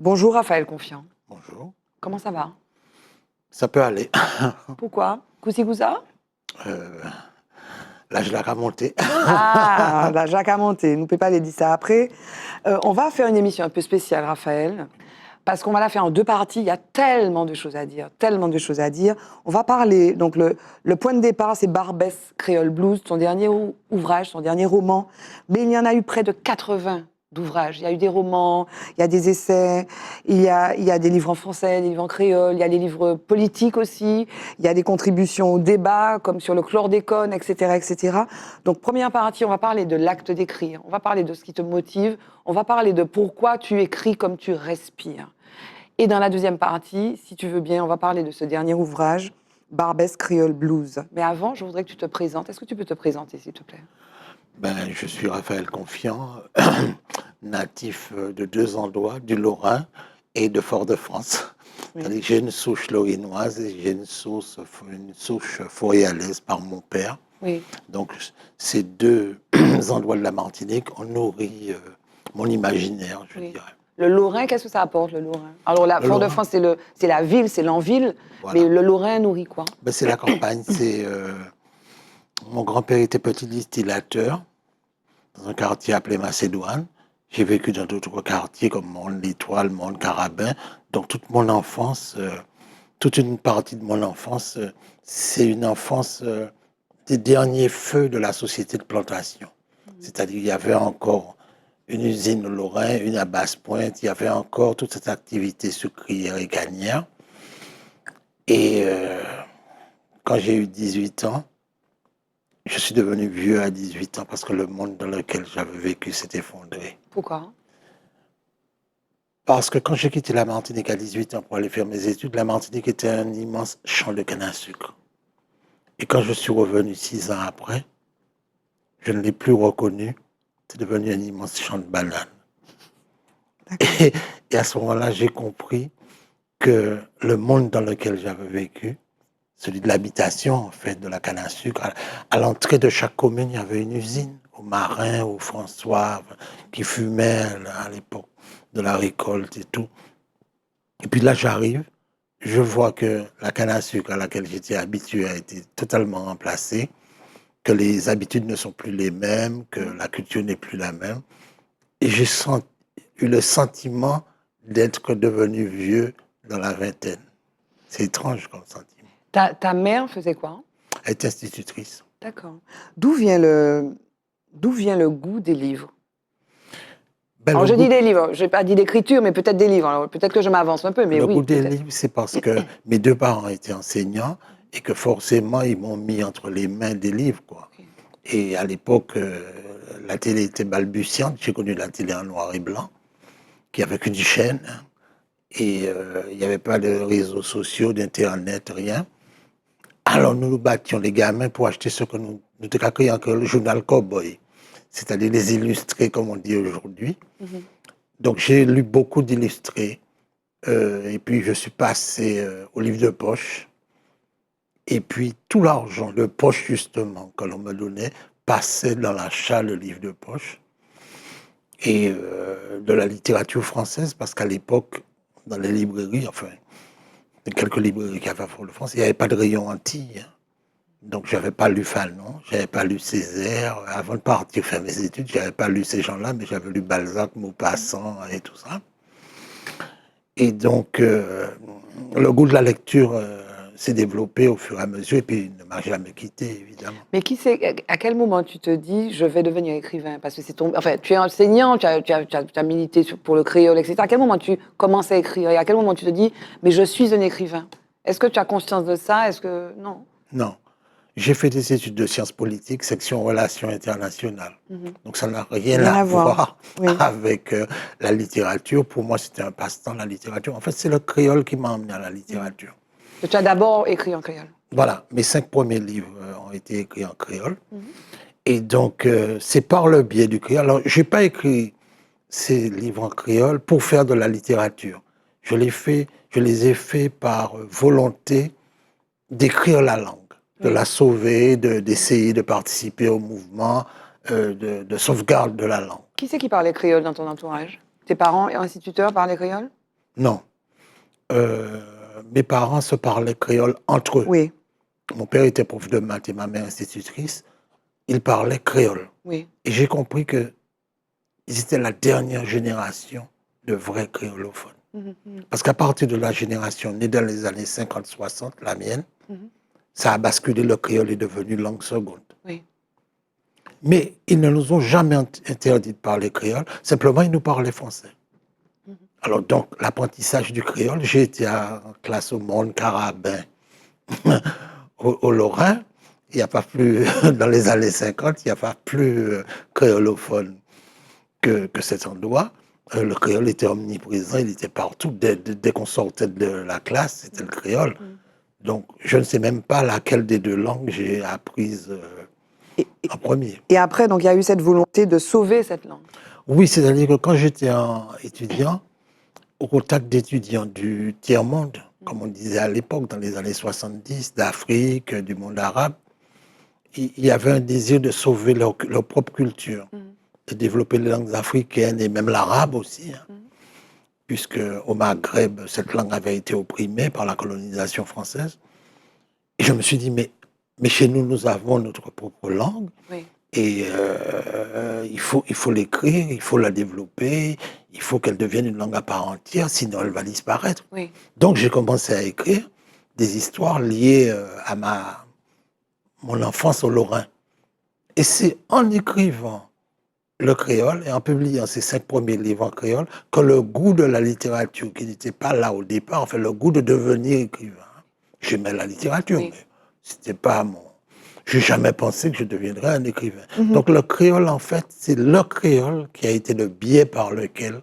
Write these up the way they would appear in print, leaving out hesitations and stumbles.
Bonjour Raphaël Confiant. Bonjour. Comment ça va? Ça peut aller. Pourquoi? Coussi coussa? Euh, Là, je l'ai remonté. Ah, la Jacques a monté, nous ne pouvons pas les dire ça après. On va faire une émission un peu spéciale, Raphaël, parce qu'on va la faire en deux parties. Il y a tellement de choses à dire, tellement de choses à dire. On va parler, donc le point de départ, c'est Barbès Creole Blues, son dernier ouvrage, son dernier roman. Mais il y en a eu près de 80 d'ouvrages. Il y a eu des romans, il y a des essais, il y a des livres en français, des livres en créole, il y a des livres politiques aussi, il y a des contributions au débat, comme sur le chlordécone, etc., etc. Donc, première partie, on va parler de l'acte d'écrire, on va parler de ce qui te motive, on va parler de pourquoi tu écris comme tu respires. Et dans la deuxième partie, si tu veux bien, on va parler de ce dernier ouvrage, Barbès Creole Blues. Mais avant, je voudrais que tu te présentes. Est-ce que tu peux te présenter, s'il te plaît? Je suis Raphaël Confiant, natif de deux endroits, du Lorrain et de Fort-de-France. Oui. C'est-à-dire que j'ai une souche lorrainoise et j'ai une souche foyalaise par mon père. Oui. Donc, ces deux endroits de la Martinique ont nourri mon imaginaire, je Oui. dirais. Le Lorrain, qu'est-ce que ça apporte, le Lorrain? Alors, la Le Lorrain, Fort-de-France, c'est la ville, c'est l'enville, voilà. mais le Lorrain nourrit quoi? C'est la campagne. Mon grand-père était petit distillateur dans un quartier appelé Macédoine. J'ai vécu dans d'autres quartiers comme Monde-l'Étoile, Monde-Carabin. Donc toute une partie de mon enfance, c'est une enfance des derniers feux de la société de plantation. C'est-à-dire qu'il y avait encore une usine au Lorrain, une à Basse-Pointe, il y avait encore toute cette activité sucrière et gagnère. Et quand j'ai eu 18 ans, je suis devenu vieux à 18 ans parce que le monde dans lequel j'avais vécu s'est effondré. Pourquoi? Parce que quand j'ai quitté la Martinique à 18 ans pour aller faire mes études, la Martinique était un immense champ de canne à sucre. Et quand je suis revenu 6 ans après, je ne l'ai plus reconnu. C'est devenu un immense champ de bananes. Et à ce moment-là, j'ai compris que le monde dans lequel j'avais vécu, celui de l'habitation, en fait, de la canne à sucre, à l'entrée de chaque commune, il y avait une usine, au Marin, au François, qui fumait à l'époque de la récolte et tout. Et puis là, j'arrive, je vois que la canne à sucre à laquelle j'étais habitué a été totalement remplacée, que les habitudes ne sont plus les mêmes, que la culture n'est plus la même. Et eu le sentiment d'être devenu vieux dans la vingtaine. C'est étrange comme sentiment. Ta mère faisait quoi? Elle est institutrice. D'accord. D'où vient le goût des livres? Alors, je dis des livres, je n'ai pas dit d'écriture, mais peut-être des livres. Alors, peut-être que je m'avance un peu, mais Le oui, goût des peut-être. livres, c'est parce que mes deux parents étaient enseignants et que forcément, ils m'ont mis entre les mains des livres, quoi. Et à l'époque, la télé était balbutiante. J'ai connu la télé en noir et blanc, qui avait qu'une chaîne. Et il n'y avait pas de réseaux sociaux, d'internet, rien. Alors nous nous battions, les gamins, pour acheter ce que nous créions que le journal Cowboy, c'est-à-dire les illustrés, comme on dit aujourd'hui. Mhm. Donc j'ai lu beaucoup d'illustrés. Et puis je suis passé au livre de poche. Et puis tout l'argent de poche, justement, que l'on me donnait, passait dans l'achat de livres de poche. Et de la littérature française, parce qu'à l'époque, dans les librairies, enfin, quelques librairies qu'il y avait à Fort-de-France, il n'y avait pas de rayon Antilles. Donc, je n'avais pas lu Fanon, je n'avais pas lu Césaire. Avant de partir faire mes études, je n'avais pas lu ces gens-là, mais j'avais lu Balzac, Maupassant et tout ça. Et donc, le goût de la lecture s'est développé au fur et à mesure, et puis il ne m'a jamais quitté, évidemment. Mais qui sait, à quel moment tu te dis, je vais devenir écrivain? Parce que c'est ton. Enfin, tu es enseignant, tu as milité pour le créole, etc. À quel moment tu commences à écrire? Et à quel moment tu te dis, mais je suis un écrivain? Est-ce que tu as conscience de ça? Est-ce que. Non. Non. J'ai fait des études de sciences politiques, section relations internationales. Donc ça n'a rien à voir Oui. avec la littérature. Pour moi, c'était un passe-temps, la littérature. En fait, c'est le créole qui m'a emmené à la littérature. Tu as d'abord écrit en créole. Voilà, mes 5 premiers livres ont été écrits en créole. Et donc, c'est par le biais du créole. Alors, je n'ai pas écrit ces livres en créole pour faire de la littérature. Je les ai faits par volonté d'écrire la langue, de la sauver, d'essayer de participer au mouvement de sauvegarde de la langue. Qui c'est qui parlait créole dans ton entourage? Tes parents et instituteurs parlaient créole? Non. Mes parents se parlaient créole entre eux. Oui, Mon père était prof de maths et ma mère institutrice. Ils parlaient créole. oui. Et j'ai compris qu'ils étaient la dernière génération de vrais créolophones. Parce qu'à partir de la génération née dans les années 50-60, la mienne, ça a basculé, le créole est devenu langue seconde. Oui. Mais ils ne nous ont jamais interdit de parler créole, simplement ils nous parlaient français. Alors donc, l'apprentissage du créole, j'ai été en classe au Monde Carabin, au Lorrain. Il n'y a pas plus, dans les années 50, il n'y a pas plus créolophone que cet endroit. Le créole était omniprésent, il était partout. Dès qu'on sortait de la classe, c'était le créole. Donc, je ne sais même pas laquelle des deux langues j'ai apprise en premier. Et après, donc, il y a eu cette volonté de sauver cette langue. Oui, c'est-à-dire que quand j'étais étudiant, au contact d'étudiants du tiers-monde, comme on disait à l'époque, dans les années 70, d'Afrique, du monde arabe, il y avait un désir de sauver leur propre culture, de développer les langues africaines et même l'arabe aussi, puisque au Maghreb, cette langue avait été opprimée par la colonisation française. Et je me suis dit, mais chez nous, nous avons notre propre langue. Oui. Et il faut l'écrire, il faut la développer, il faut qu'elle devienne une langue à part entière, sinon elle va disparaître. Oui. Donc j'ai commencé à écrire des histoires liées à mon enfance au Lorrain. Et c'est en écrivant le créole et en publiant ces 5 premiers livres en créole que le goût de la littérature, qui n'était pas là au départ, enfin le goût de devenir écrivain. J'aimais la littérature, Oui. mais c'était pas mon... J'ai jamais pensé que je deviendrais un écrivain. Donc le créole, en fait, c'est le créole qui a été le biais par lequel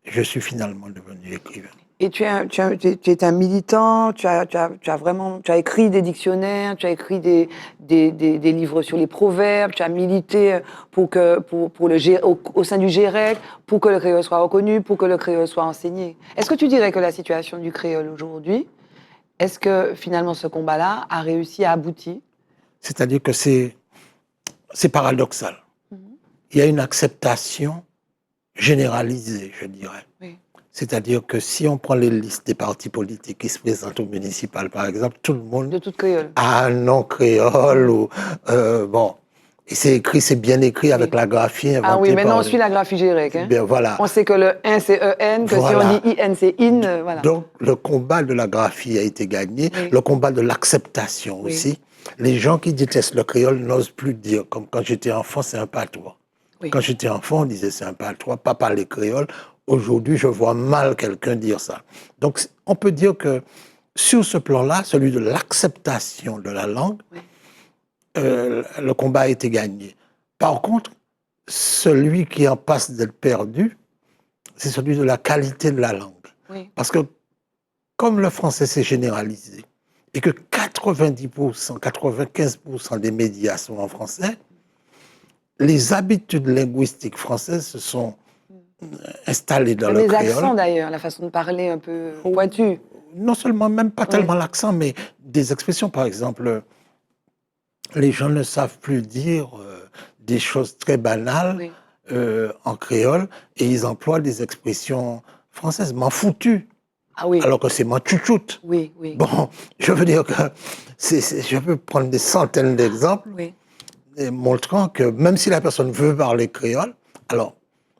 je suis finalement devenu écrivain. Et tu es un militant, tu as écrit des dictionnaires, tu as écrit des livres sur les proverbes, tu as milité au sein du GEREC pour que le créole soit reconnu, pour que le créole soit enseigné. Est-ce que tu dirais que la situation du créole aujourd'hui, est-ce que finalement ce combat-là a réussi à aboutir? C'est-à-dire que c'est paradoxal. Il y a une acceptation généralisée, je dirais. Oui. C'est-à-dire que si on prend les listes des partis politiques qui se présentent au municipal, par exemple, tout le monde De toute créole. a un nom créole ou bon. Et c'est écrit, c'est bien écrit avec la graphie inventée Ah oui, maintenant par on suit la graphie GEREC. Hein. Bien, voilà. On sait que le in c'est EN, que Voilà. si on dit IN c'est IN, voilà. Donc le combat de la graphie a été gagné, Oui. le combat de l'acceptation Oui. aussi. Les gens qui détestent le créole n'osent plus dire, comme quand j'étais enfant, c'est un patois. Oui. Quand j'étais enfant, on disait c'est un patois, pas parler créole. Aujourd'hui, je vois mal quelqu'un dire ça. Donc, on peut dire que sur ce plan-là, celui de l'acceptation de la langue, Oui. le combat a été gagné. Par contre, celui qui en passe d'être perdu, c'est celui de la qualité de la langue. Oui. Parce que comme le français s'est généralisé et que 90%, 95% des médias sont en français, les habitudes linguistiques françaises se sont installées dans Même le les créole. accents d'ailleurs, la façon de parler un peu pointue. Non seulement, même pas tellement l'accent, mais des expressions, par exemple, les gens ne savent plus dire des choses très banales Oui. en créole et ils emploient des expressions françaises, m'en foutu, Ah oui. alors que c'est m'en chouchoute. Oui, oui. Bon, je veux dire que je peux prendre des centaines d'exemples Oui. montrant que même si la personne veut parler créole, alors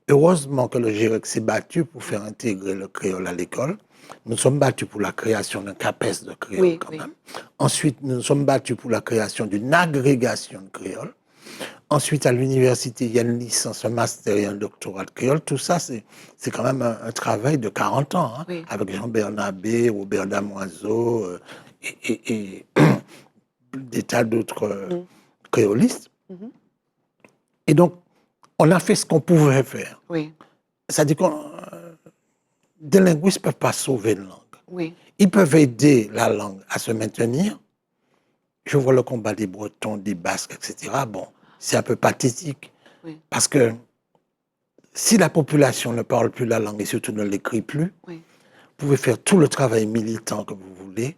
heureusement que le GIREC s'est battu pour faire intégrer le créole à l'école. Nous sommes battus pour la création d'un CAPES de créole Oui, quand oui. même. Ensuite, nous nous sommes battus pour la création d'une agrégation de créole. Ensuite, à l'université, il y a une licence, un master et un doctorat de créole. Tout ça, c'est quand même un travail de 40 ans, hein, Oui. avec Jean-Bernard B, Robert Damoiseau et des tas d'autres créolistes. Et donc, on a fait ce qu'on pouvait faire. Oui. C'est-à-dire que des linguistes ne peuvent pas sauver une langue. Oui. Ils peuvent aider la langue à se maintenir. Je vois le combat des Bretons, des Basques, etc. Bon, c'est un peu pathétique. Oui. Parce que si la population ne parle plus la langue et surtout ne l'écrit plus, Oui. vous pouvez faire tout le travail militant que vous voulez.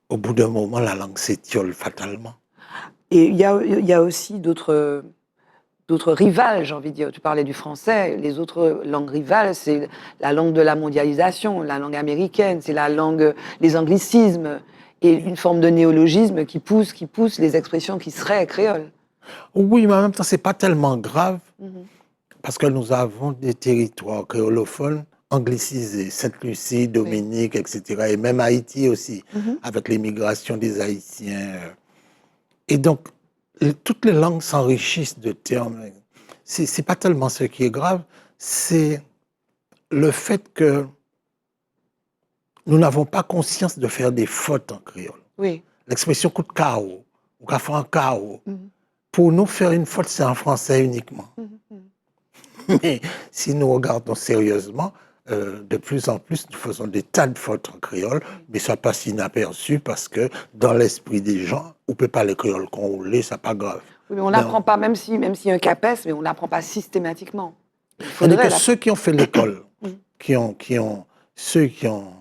Au bout d'un moment, la langue s'étiole fatalement. Et il y a aussi d'autres d'autres rivales, j'ai envie de dire. Tu parlais du français, les autres langues rivales, c'est la langue de la mondialisation, la langue américaine, c'est la langue, les anglicismes, et une forme de néologisme qui pousse les expressions qui seraient créoles. Oui, mais en même temps, c'est pas tellement grave parce que nous avons des territoires créolophones anglicisés, Sainte-Lucie, Dominique, etc. Et même Haïti aussi, avec l'émigration des Haïtiens. Et donc, toutes les langues s'enrichissent de termes. C'est pas tellement ce qui est grave, c'est le fait que nous n'avons pas conscience de faire des fautes en créole. Oui. L'expression coup de carreau, ou qu'a fait un carreau. Pour nous, faire une faute, c'est en français uniquement. Mais si nous regardons sérieusement, de plus en plus, nous faisons des tas de fautes en créole, mais ça passe inaperçu parce que dans l'esprit des gens, on peut parler créole qu'on roule, ça pas grave. Oui, mais on n'apprend pas, même s'il y a un CAPES, mais on n'apprend pas systématiquement. C'est-à-dire que ceux qui ont fait l'école, ceux qui ont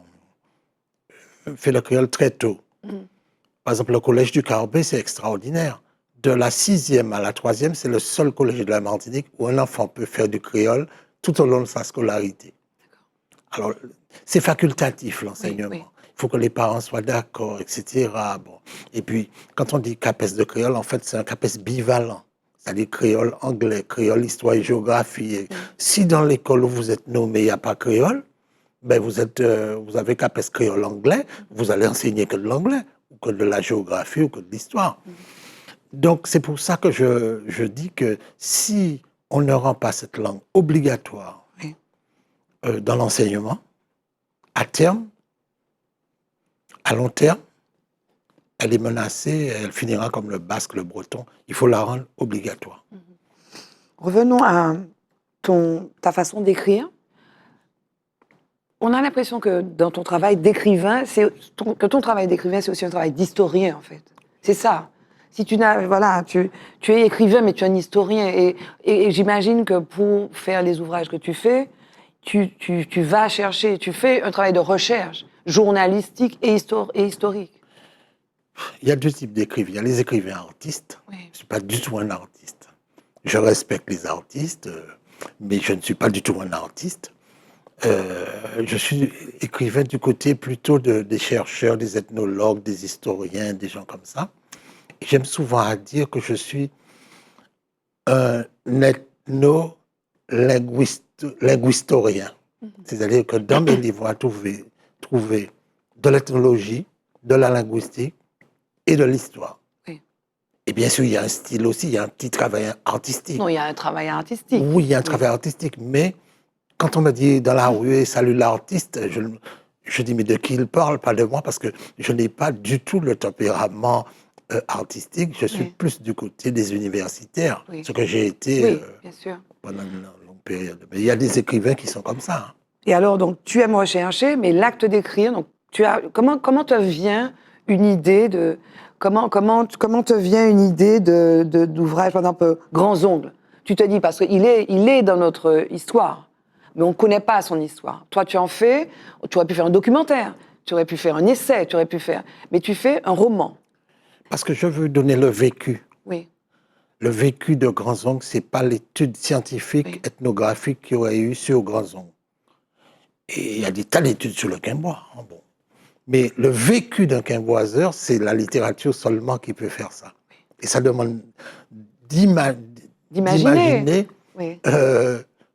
fait le créole très tôt, par exemple le collège du Carbet, c'est extraordinaire. De la 6e à la 3e, c'est le seul collège de la Martinique où un enfant peut faire du créole tout au long de sa scolarité. Alors, c'est facultatif, l'enseignement. Oui. Il faut que les parents soient d'accord, etc. Bon. Et puis, quand on dit CAPES de créole, en fait, c'est un CAPES bivalent. C'est-à-dire créole anglais, créole histoire et géographie. Si dans l'école où vous êtes nommé, il n'y a pas créole, ben vous avez CAPES créole anglais, vous allez enseigner que de l'anglais, ou que de la géographie, ou que de l'histoire. Donc, c'est pour ça que je dis que si on ne rend pas cette langue obligatoire dans l'enseignement, à terme, à long terme, elle est menacée, elle finira comme le basque, le breton. Il faut la rendre obligatoire. Revenons à ta façon d'écrire. On a l'impression que dans ton travail d'écrivain, ton travail d'écrivain, c'est aussi un travail d'historien, en fait. C'est ça. Si tu es écrivain, mais tu es un historien. Et j'imagine que pour faire les ouvrages que tu fais, tu vas chercher, tu fais un travail de recherche journalistique et historique. Il y a deux types d'écrivains. Il y a les écrivains artistes. Oui. Je ne suis pas du tout un artiste. Je respecte les artistes, mais je ne suis pas du tout un artiste. Je suis écrivain du côté plutôt des chercheurs, des ethnologues, des historiens, des gens comme ça. J'aime souvent à dire que je suis un ethno-linguistorien. C'est-à-dire que dans mes livres, on va trouver de l'ethnologie, de la linguistique et de l'histoire. Oui. Et bien sûr, il y a un style aussi, il y a un petit travail artistique. Non, il y a un travail artistique. Oui, il y a un travail artistique, mais quand on me dit dans la rue « Salut l'artiste », je dis « Mais de qui il parle ?» Pas de moi, parce que je n'ai pas du tout le tempérament artistique. Je suis plus du côté des universitaires, ce que j'ai été bien sûr. pendant une longue période. Mais il y a des écrivains qui sont comme ça. Et alors, donc, tu aimes rechercher, mais l'acte d'écrire, donc, comment te vient une idée de... Comment te vient une idée d'ouvrage, par exemple, Grands Ongles? Tu te dis, parce qu'il est dans notre histoire, mais on ne connaît pas son histoire. Toi, tu aurais pu faire un documentaire, tu aurais pu faire un essai, mais tu fais un roman. Parce que je veux donner le vécu. Oui. Le vécu de Grands Ongles, ce n'est pas l'étude scientifique, ethnographique qu'il y aurait eu sur Grands Ongles. Et il y a des tas d'études sur le Quimbois. Bon. Mais le vécu d'un quimboiseur, c'est la littérature seulement qui peut faire ça. Et ça demande d'imaginer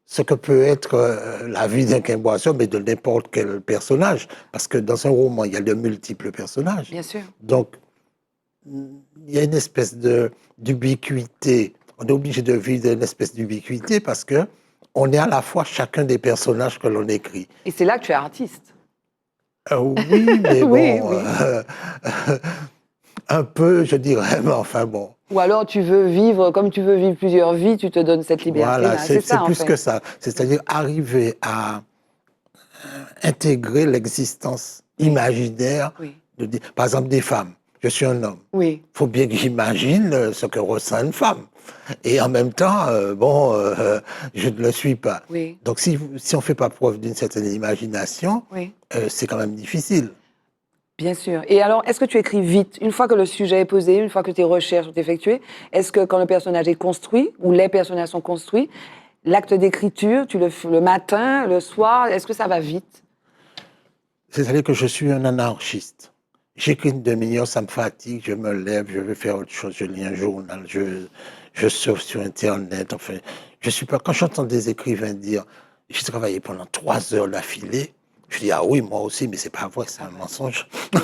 ce que peut être la vie d'un quimboiseur, mais de n'importe quel personnage. Parce que dans un roman, il y a de multiples personnages. Bien sûr. Donc, il y a une espèce d'ubiquité. On est obligé de vivre une espèce d'ubiquité parce que on est à la fois chacun des personnages que l'on écrit. Et c'est là que tu es artiste. Oui, mais bon, un peu, je dirais, mais enfin bon. Ou alors tu veux vivre, comme tu veux vivre plusieurs vies, tu te donnes cette liberté. Voilà, c'est ça, plus que ça. C'est-à-dire arriver à intégrer l'existence imaginaire, par exemple, des femmes. Je suis un homme. Il faut bien que j'imagine ce que ressent une femme. Et en même temps, je ne le suis pas. Donc, si on ne fait pas preuve d'une certaine imagination, c'est quand même difficile. Bien sûr. Et alors, est-ce que tu écris vite? Une fois que le sujet est posé, une fois que tes recherches sont effectuées, est-ce que quand le personnage est construit, ou les personnages sont construits, l'acte d'écriture, tu le fais le matin, le soir, est-ce que ça va vite? C'est-à-dire que je suis un anarchiste. J'écris une demi-heure, ça me fatigue, je me lève, je vais faire autre chose, je lis un journal, je surfe sur Internet. Enfin, je suis pas. Quand j'entends des écrivains dire j'ai travaillé pendant 3 heures d'affilée, je dis ah oui, moi aussi, mais c'est pas vrai, c'est un mensonge. Ouais.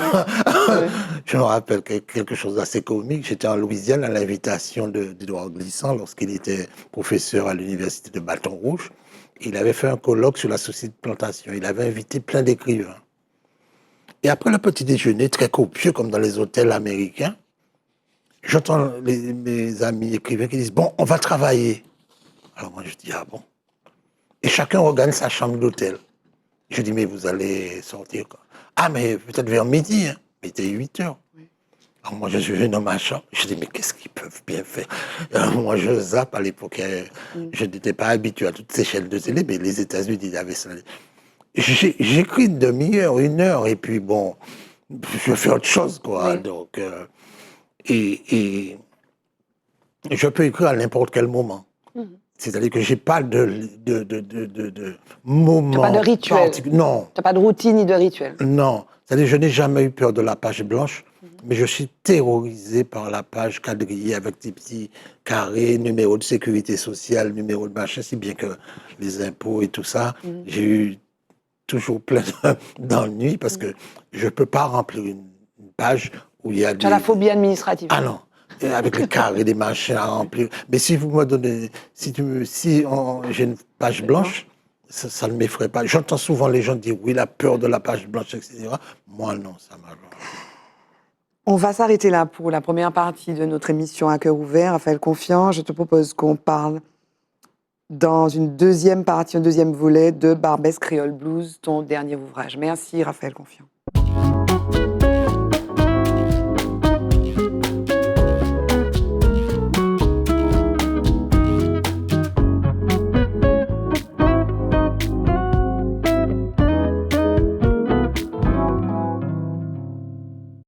Je me rappelle quelque chose d'assez comique. J'étais en Louisiane à l'invitation d'Édouard Glissant lorsqu'il était professeur à l'université de Baton Rouge. Il avait fait un colloque sur la société de plantation. Il avait invité plein d'écrivains. Et après le petit déjeuner, très copieux comme dans les hôtels américains, j'entends mes amis écrivains qui disent « Bon, on va travailler ». Alors moi je dis « Ah bon ?» Et chacun regagne sa chambre d'hôtel. Je dis « Mais vous allez sortir quoi ?»« Ah mais peut-être vers midi, hein. » Il était 8 heures. Alors moi je suis dans ma chambre. Je dis « Mais qu'est-ce qu'ils peuvent bien faire ?» Alors moi je zappe à l'époque. Je n'étais pas habitué à toutes ces chaînes de télé, mais les États-Unis avaient ça. J'écris une demi-heure, 1 heure, et puis bon, je fais autre chose, quoi. Oui. Donc, et je peux écrire à n'importe quel moment. C'est-à-dire que j'ai pas de moment. T'as pas de rituel. Non, T'as pas de routine ni de rituel. non. C'est-à-dire que je n'ai jamais eu peur de la page blanche, mais je suis terrorisé par la page quadrillée avec des petits carrés, numéro de sécurité sociale, numéro de machin, si bien que les impôts et tout ça, j'ai eu toujours plein d'ennuis parce que je ne peux pas remplir une page où il y a Tu as la phobie administrative. Ah non, et avec les carrés, des machins à remplir. Mais si vous me donnez, si j'ai une page blanche, ça ne m'effraie pas. J'entends souvent les gens dire oui, la peur de la page blanche, etc. Moi non, ça m'a. On va s'arrêter là pour la première partie de notre émission À cœur ouvert. Raphaël Confiant, je te propose qu'on parle dans une deuxième partie, un deuxième volet de Barbès Creole Blues, ton dernier ouvrage. Merci Raphaël Confiant.